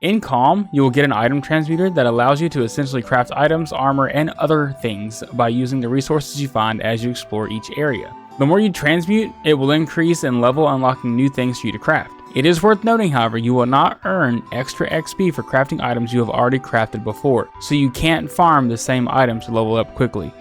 In Calm, you will get an item transmuter that allows you to essentially craft items, armor, and other things by using the resources you find as you explore each area. The more you transmute, it will increase in level, unlocking new things for you to craft. It is worth noting, however, you will not earn extra XP for crafting items you have already crafted before, so you can't farm the same items to level up quickly.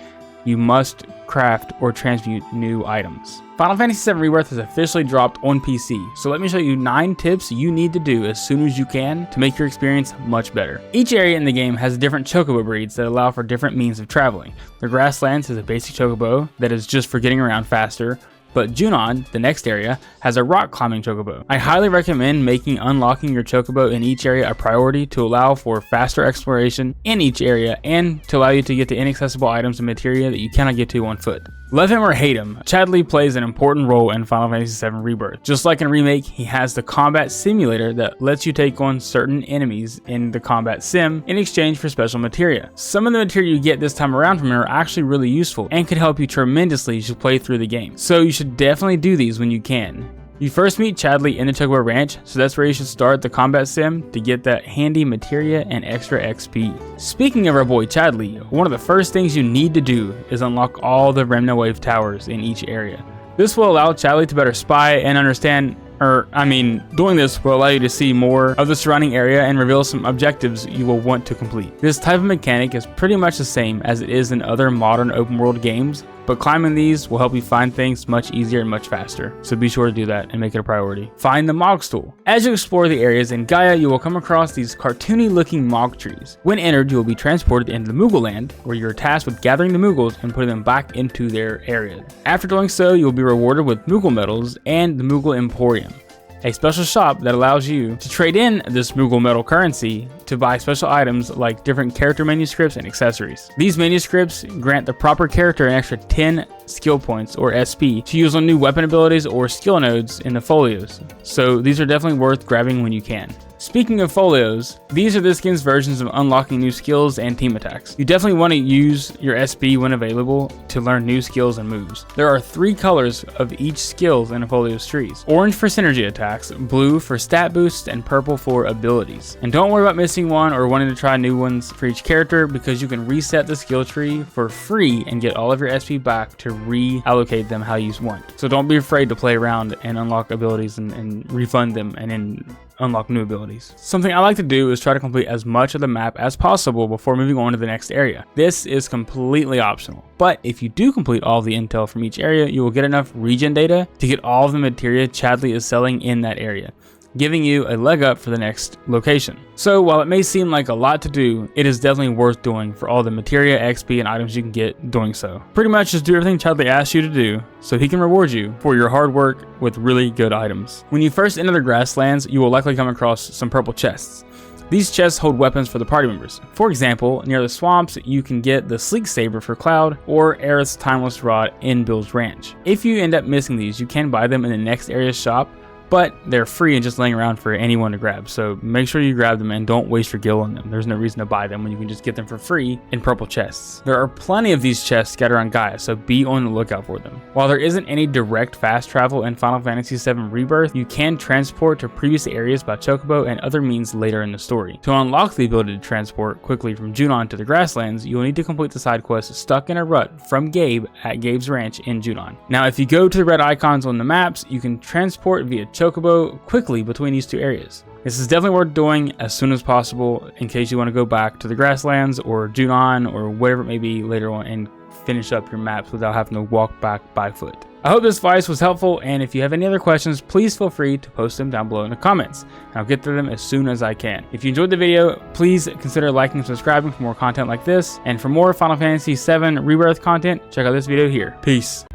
You must craft or transmute new items. Final Fantasy VII Rebirth has officially dropped on PC, so let me show you 9 tips you need to do as soon as you can to make your experience much better. Each area in the game has different chocobo breeds that allow for different means of traveling. The Grasslands has a basic chocobo that is just for getting around faster, but Junon, the next area, has a rock climbing chocobo. I highly recommend making unlocking your chocobo in each area a priority to allow for faster exploration in each area and to allow you to get to inaccessible items and materia that you cannot get to on foot. Love him or hate him, Chadley plays an important role in Final Fantasy VII Rebirth. Just like in Remake, he has the combat simulator that lets you take on certain enemies in the combat sim in exchange for special materia. Some of the materia you get this time around from him are actually really useful and could help you tremendously as you play through the game. So you should definitely do these when you can. You first meet Chadley in the Chocobo Ranch, so that's where you should start the combat sim to get that handy materia and extra XP. Speaking of our boy Chadley, one of the first things you need to do is unlock all the Remnant Wave towers in each area. This will allow Chadley to better spy and understand, doing this will allow you to see more of the surrounding area and reveal some objectives you will want to complete. This type of mechanic is pretty much the same as it is in other modern open world games, but climbing these will help you find things much easier and much faster, so be sure to do that and make it a priority. Find the Mog Stool. As you explore the areas in Gaia, you will come across these cartoony looking Mog trees. When entered, you will be transported into the Moogle Land, where you're tasked with gathering the Moogles and putting them back into their area. After doing so, you will be rewarded with Moogle medals and the Moogle Emporium, a special shop that allows you to trade in this Moogle metal currency to buy special items like different character manuscripts and accessories. These manuscripts grant the proper character an extra 10 skill points or SP to use on new weapon abilities or skill nodes in the folios, so these are definitely worth grabbing when you can. Speaking of folios, these are this game's versions of unlocking new skills and team attacks. You definitely want to use your SP when available to learn new skills and moves. There are 3 colors of each skills in a folio's trees: orange for synergy attacks, blue for stat boosts, and purple for abilities. And don't worry about missing one or wanting to try new ones for each character, because you can reset the skill tree for free and get all of your SP back to reallocate them how you want. So don't be afraid to play around and unlock abilities and refund them and then unlock new abilities. Something I like to do is try to complete as much of the map as possible before moving on to the next area. This is completely optional, but if you do complete all the intel from each area, you will get enough regen data to get all of the materia Chadley is selling in that area, giving you a leg up for the next location. So while it may seem like a lot to do, it is definitely worth doing for all the materia, XP, and items you can get doing so. Pretty much just do everything Chadley asks you to do so he can reward you for your hard work with really good items. When you first enter the Grasslands, you will likely come across some purple chests. These chests hold weapons for the party members. For example, near the swamps, you can get the Sleek Saber for Cloud or Aerith's Timeless Rod in Bill's Ranch. If you end up missing these, you can buy them in the next area's shop, but they're free and just laying around for anyone to grab, so make sure you grab them and don't waste your gil on them. There's no reason to buy them when you can just get them for free in purple chests. There are plenty of these chests scattered around Gaia, so be on the lookout for them. While there isn't any direct fast travel in Final Fantasy VII Rebirth, you can transport to previous areas by Chocobo and other means later in the story. To unlock the ability to transport quickly from Junon to the Grasslands, you will need to complete the side quest Stuck in a Rut from Gabe at Gabe's Ranch in Junon. Now, if you go to the red icons on the maps, you can transport via Chocobo quickly between these 2 areas. This is definitely worth doing as soon as possible in case you want to go back to the Grasslands or Junon or whatever it may be later on and finish up your maps without having to walk back by foot. I hope this advice was helpful, and if you have any other questions, please feel free to post them down below in the comments, and I'll get to them as soon as I can. If you enjoyed the video, please consider liking and subscribing for more content like this, and for more Final Fantasy VII Rebirth content, check out this video here. Peace.